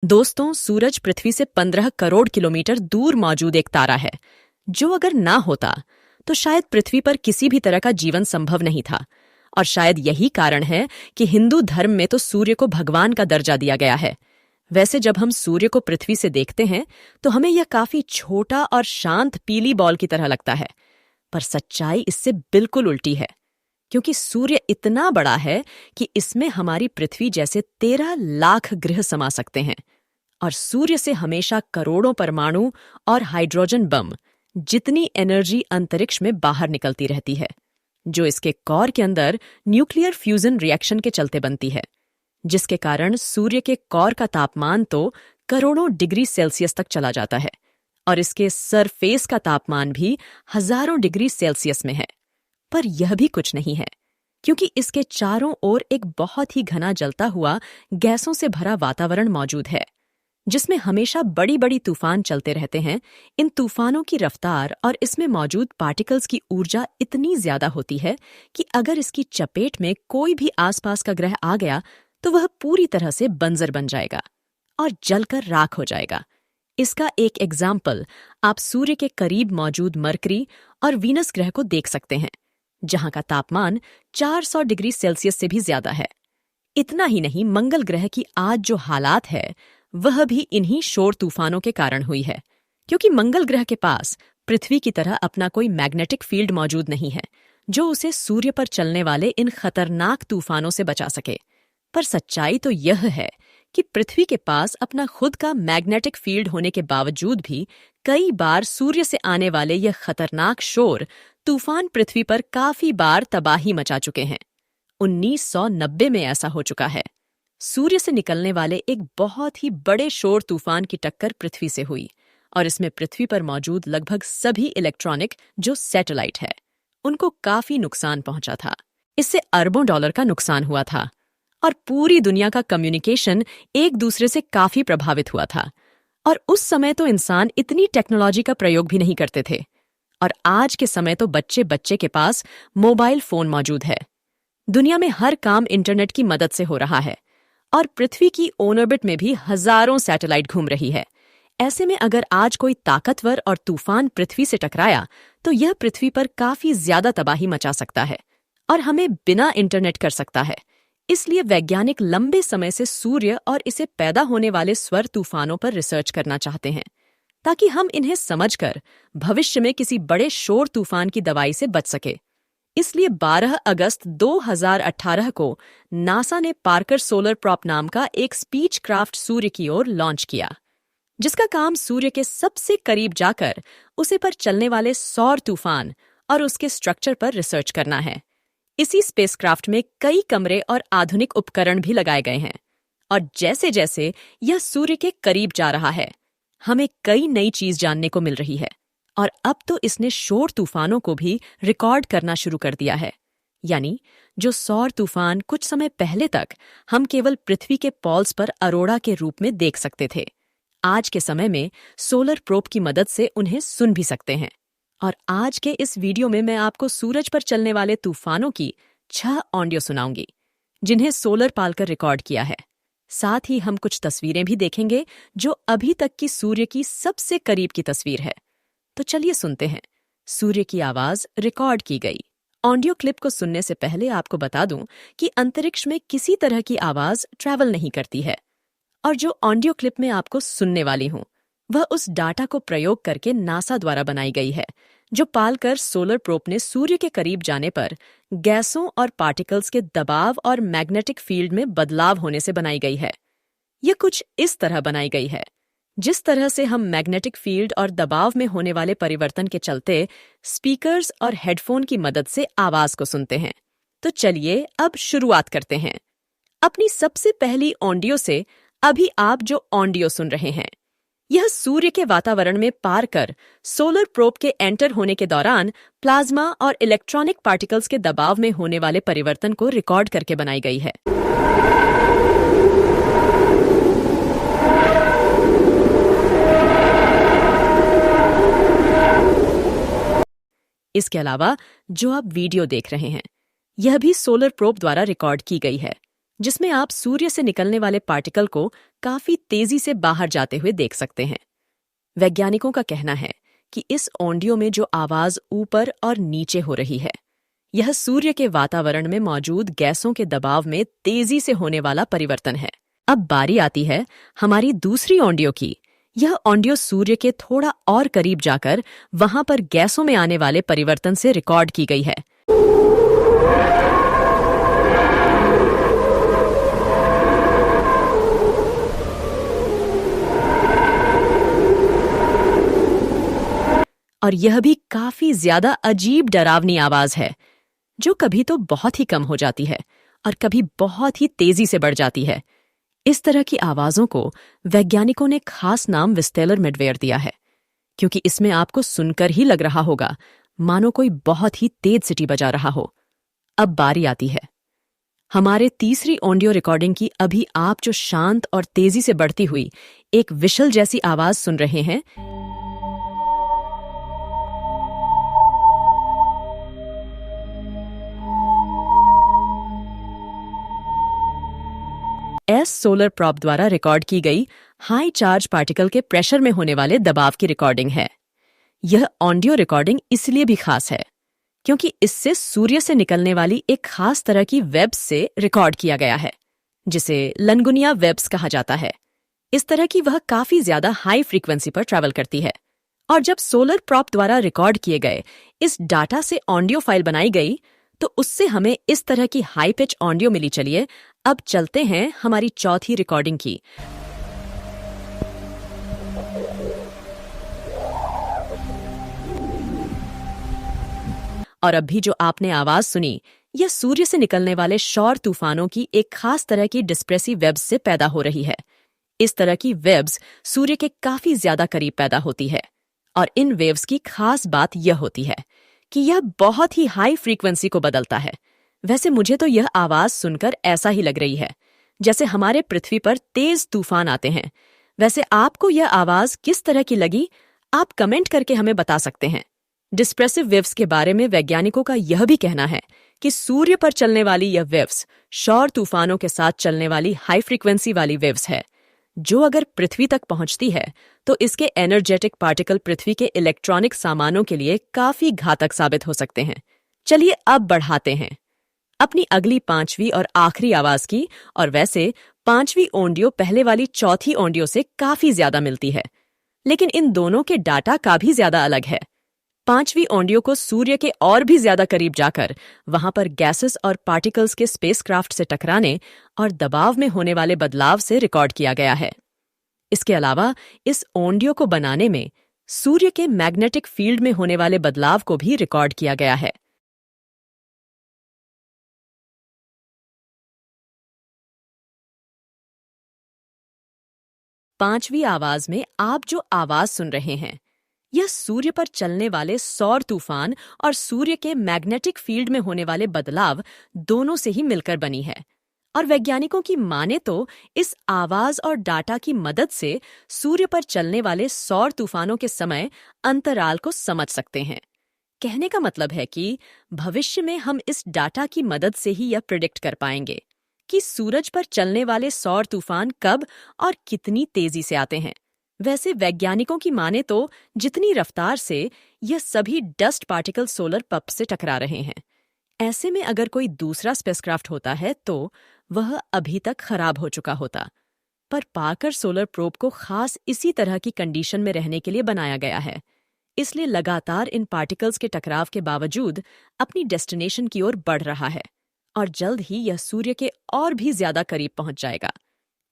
दोस्तों, सूरज पृथ्वी से 15 करोड़ किलोमीटर दूर मौजूद एक तारा है, जो अगर ना होता तो शायद पृथ्वी पर किसी भी तरह का जीवन संभव नहीं था। और शायद यही कारण है कि हिंदू धर्म में तो सूर्य को भगवान का दर्जा दिया गया है। वैसे जब हम सूर्य को पृथ्वी से देखते हैं तो हमें यह काफी छोटा और शांत पीली बॉल की तरह लगता है, पर सच्चाई इससे बिल्कुल उल्टी है, क्योंकि सूर्य इतना बड़ा है कि इसमें हमारी पृथ्वी जैसे 13 लाख ग्रह समा सकते हैं। और सूर्य से हमेशा करोड़ों परमाणु और हाइड्रोजन बम जितनी एनर्जी अंतरिक्ष में बाहर निकलती रहती है, जो इसके कोर के अंदर न्यूक्लियर फ्यूजन रिएक्शन के चलते बनती है, जिसके कारण सूर्य के कोर का तापमान तो करोड़ों डिग्री सेल्सियस तक चला जाता है और इसके सरफेस का तापमान भी हजारों डिग्री सेल्सियस में है। पर यह भी कुछ नहीं है, क्योंकि इसके चारों ओर एक बहुत ही घना जलता हुआ गैसों से भरा वातावरण मौजूद है, जिसमें हमेशा बड़ी बड़ी तूफान चलते रहते हैं। इन तूफानों की रफ्तार और इसमें मौजूद पार्टिकल्स की ऊर्जा इतनी ज्यादा होती है कि अगर इसकी चपेट में कोई भी आसपास का ग्रह आ गया तो वह पूरी तरह से बंजर बन जाएगा और जलकर राख हो जाएगा। इसका एक एग्जाम्पल आप सूर्य के करीब मौजूद मरकरी और वीनस ग्रह को देख सकते हैं, जहां का तापमान 400 डिग्री सेल्सियस से भी ज्यादा है। इतना ही नहीं, मंगल ग्रह की आज जो हालात है वह भी इन्हीं शोर तूफानों के कारण हुई है, क्योंकि मंगल ग्रह के पास पृथ्वी की तरह अपना कोई मैग्नेटिक फील्ड मौजूद नहीं है जो उसे सूर्य पर चलने वाले इन खतरनाक तूफानों से बचा सके। पर सच्चाई तो यह है कि पृथ्वी के पास अपना खुद का मैग्नेटिक फील्ड होने के बावजूद भी कई बार सूर्य से आने वाले यह खतरनाक शोर तूफान पृथ्वी पर काफी बार तबाही मचा चुके हैं। 1990 में ऐसा हो चुका है। सूर्य से निकलने वाले एक बहुत ही बड़े शोर तूफान की टक्कर पृथ्वी से हुई और इसमें पृथ्वी पर मौजूद लगभग सभी इलेक्ट्रॉनिक जो सैटेलाइट है उनको काफी नुकसान पहुंचा था। इससे अरबों डॉलर का नुकसान हुआ था और पूरी दुनिया का कम्युनिकेशन एक दूसरे से काफी प्रभावित हुआ था। और उस समय तो इंसान इतनी टेक्नोलॉजी का प्रयोग भी नहीं करते थे, और आज के समय तो बच्चे बच्चे के पास मोबाइल फोन मौजूद है। दुनिया में हर काम इंटरनेट की मदद से हो रहा है और पृथ्वी की ऑन ऑर्बिट में भी हजारों सैटेलाइट घूम रही है। ऐसे में अगर आज कोई ताकतवर और तूफान पृथ्वी से टकराया तो यह पृथ्वी पर काफी ज्यादा तबाही मचा सकता है और हमें बिना इंटरनेट कर सकता है। इसलिए वैज्ञानिक लंबे समय से सूर्य और इसे पैदा होने वाले स्वर तूफानों पर रिसर्च करना चाहते हैं, ताकि हम इन्हें समझकर भविष्य में किसी बड़े शोर तूफान की दवाई से बच सके। इसलिए 12 अगस्त 2018 को नासा ने पार्कर सोलर प्रॉप नाम का एक स्पीच क्राफ्ट सूर्य की ओर लॉन्च किया, जिसका काम सूर्य के सबसे करीब जाकर उसे पर चलने वाले सौर तूफान और उसके स्ट्रक्चर पर रिसर्च करना है। इसी स्पेसक्राफ्ट में कई कमरे और आधुनिक उपकरण भी लगाए गए हैं, और जैसे जैसे यह सूर्य के करीब जा रहा है हमें कई नई चीज जानने को मिल रही है। और अब तो इसने शोर तूफानों को भी रिकॉर्ड करना शुरू कर दिया है। यानी जो सौर तूफान कुछ समय पहले तक हम केवल पृथ्वी के पोल्स पर अरोड़ा के रूप में देख सकते थे, आज के समय में सोलर प्रोब की मदद से उन्हें सुन भी सकते हैं। और आज के इस वीडियो में मैं आपको सूरज पर चलने वाले तूफानों की 6 ऑडियो सुनाऊंगी, जिन्हें सोलर पालकर रिकॉर्ड किया है। साथ ही हम कुछ तस्वीरें भी देखेंगे जो अभी तक की सूर्य की सबसे करीब की तस्वीर है। तो चलिए सुनते हैं। सूर्य की आवाज रिकॉर्ड की गई। ऑडियो क्लिप को सुनने से पहले आपको बता दूं कि अंतरिक्ष में किसी तरह की आवाज ट्रैवल नहीं करती है, और जो ऑडियो क्लिप में आपको सुनने वाली हूं वह उस डाटा को प्रयोग करके नासा द्वारा बनाई गई है, जो पालकर सोलर प्रोब ने सूर्य के करीब जाने पर गैसों और पार्टिकल्स के दबाव और मैग्नेटिक फील्ड में बदलाव होने से बनाई गई है। यह कुछ इस तरह बनाई गई है जिस तरह से हम मैग्नेटिक फील्ड और दबाव में होने वाले परिवर्तन के चलते स्पीकर्स और हेडफोन की मदद से आवाज को सुनते हैं। तो चलिए अब शुरुआत करते हैं अपनी सबसे पहली ऑडियो से। अभी आप जो ऑडियो सुन रहे हैं यह सूर्य के वातावरण में पार कर सोलर प्रोब के एंटर होने के दौरान प्लाज्मा और इलेक्ट्रॉनिक पार्टिकल्स के दबाव में होने वाले परिवर्तन को रिकॉर्ड करके बनाई गई है। इसके अलावा जो आप वीडियो देख रहे हैं यह भी सोलर प्रोब द्वारा रिकॉर्ड की गई है, जिसमें आप सूर्य से निकलने वाले पार्टिकल को काफी तेजी से बाहर जाते हुए देख सकते हैं। वैज्ञानिकों का कहना है कि इस ऑडियो में जो आवाज ऊपर और नीचे हो रही है, यह सूर्य के वातावरण में मौजूद गैसों के दबाव में तेजी से होने वाला परिवर्तन है। अब बारी आती है हमारी दूसरी ऑडियो की। यह ऑडियो सूर्य के थोड़ा और करीब जाकर वहां पर गैसों में आने वाले परिवर्तन से रिकॉर्ड की गई है। और यह भी काफी ज्यादा अजीब डरावनी आवाज है, जो कभी तो बहुत ही कम हो जाती है और कभी बहुत ही तेजी से बढ़ जाती है। इस तरह की आवाजों को वैज्ञानिकों ने खास नाम विस्टेलर मिडवेयर दिया है, क्योंकि इसमें आपको सुनकर ही लग रहा होगा मानो कोई बहुत ही तेज सीटी बजा रहा हो। अब बारी आती है हमारे तीसरी ऑडियो रिकॉर्डिंग की। अभी आप जो शांत और तेजी से बढ़ती हुई एक विशल जैसी आवाज सुन रहे हैं, एस सोलर प्रॉब द्वारा रिकॉर्ड की गई हाई चार्ज पार्टिकल के प्रेशर में होने वाले दबाव की रिकॉर्डिंग है। यह ऑडियो रिकॉर्डिंग इसलिए भी खास है क्योंकि इससे सूर्य से निकलने वाली एक खास तरह की वेब्स से रिकॉर्ड किया गया है, जिसे लंगुनिया वेब्स कहा जाता है। इस तरह की वह काफी ज्यादा हाई फ्रीक्वेंसी पर ट्रैवल करती है, और जब सोलर प्रॉब द्वारा रिकॉर्ड किए गए इस डाटा से ऑडियो फाइल बनाई गई तो उससे हमें इस तरह की हाई पिच ऑडियो मिली। चलिए अब चलते हैं हमारी चौथी रिकॉर्डिंग की। और अभी जो आपने आवाज सुनी, यह सूर्य से निकलने वाले सौर तूफानों की एक खास तरह की डिस्प्रेसिव वेब्स से पैदा हो रही है। इस तरह की वेव्स सूर्य के काफी ज्यादा करीब पैदा होती है, और इन वेव्स की खास बात यह होती है कि यह बहुत ही हाई फ्रीक्वेंसी को बदलता है। वैसे मुझे तो यह आवाज सुनकर ऐसा ही लग रही है जैसे हमारे पृथ्वी पर तेज तूफान आते हैं। वैसे आपको यह आवाज किस तरह की लगी, आप कमेंट करके हमें बता सकते हैं। डिस्प्रेसिव वेव्स के बारे में वैज्ञानिकों का यह भी कहना है कि सूर्य पर चलने वाली यह वेव्स सौर तूफानों के साथ चलने वाली हाई फ्रीक्वेंसी वाली वेव्स है, जो अगर पृथ्वी तक पहुंचती है तो इसके एनर्जेटिक पार्टिकल पृथ्वी के इलेक्ट्रॉनिक सामानों के लिए काफी घातक साबित हो सकते हैं। चलिए अब बढ़ाते हैं अपनी अगली पांचवी और आखिरी आवाज की। और वैसे पांचवी ऑडियो पहले वाली चौथी ऑडियो से काफी ज्यादा मिलती है, लेकिन इन दोनों के डाटा का भी ज्यादा अलग है। पांचवी ऑडियो को सूर्य के और भी ज्यादा करीब जाकर वहां पर गैसेस और पार्टिकल्स के स्पेसक्राफ्ट से टकराने और दबाव में होने वाले बदलाव से रिकॉर्ड किया गया है। इसके अलावा इस ऑडियो को बनाने में सूर्य के मैग्नेटिक फील्ड में होने वाले बदलाव को भी रिकॉर्ड किया गया है। पांचवी आवाज में आप जो आवाज सुन रहे हैं, यह सूर्य पर चलने वाले सौर तूफान और सूर्य के मैग्नेटिक फील्ड में होने वाले बदलाव दोनों से ही मिलकर बनी है। और वैज्ञानिकों की माने तो इस आवाज और डाटा की मदद से सूर्य पर चलने वाले सौर तूफानों के समय अंतराल को समझ सकते हैं। कहने का मतलब है कि भविष्य में हम इस डाटा की मदद से ही यह प्रिडिक्ट कर पाएंगे कि सूरज पर चलने वाले सौर तूफान कब और कितनी तेजी से आते हैं। वैसे वैज्ञानिकों की माने तो जितनी रफ्तार से यह सभी डस्ट पार्टिकल सोलर पप से टकरा रहे हैं, ऐसे में अगर कोई दूसरा स्पेसक्राफ्ट होता है तो वह अभी तक खराब हो चुका होता। पर पार्कर सोलर प्रोब को खास इसी तरह की कंडीशन में रहने के लिए बनाया गया है, इसलिए लगातार इन पार्टिकल्स के टकराव के बावजूद अपनी डेस्टिनेशन की ओर बढ़ रहा है, और जल्द ही यह सूर्य के और भी ज्यादा करीब पहुंच जाएगा।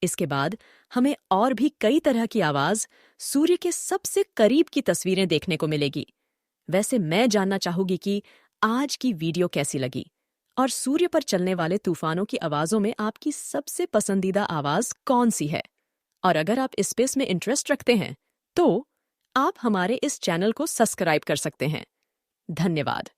इसके बाद हमें और भी कई तरह की आवाज सूर्य के सबसे करीब की तस्वीरें देखने को मिलेगी। वैसे मैं जानना चाहूंगी कि आज की वीडियो कैसी लगी, और सूर्य पर चलने वाले तूफानों की आवाजों में आपकी सबसे पसंदीदा आवाज कौन सी है। और अगर आप इस स्पेस में इंटरेस्ट रखते हैं तो आप हमारे इस चैनल को सब्सक्राइब कर सकते हैं। धन्यवाद।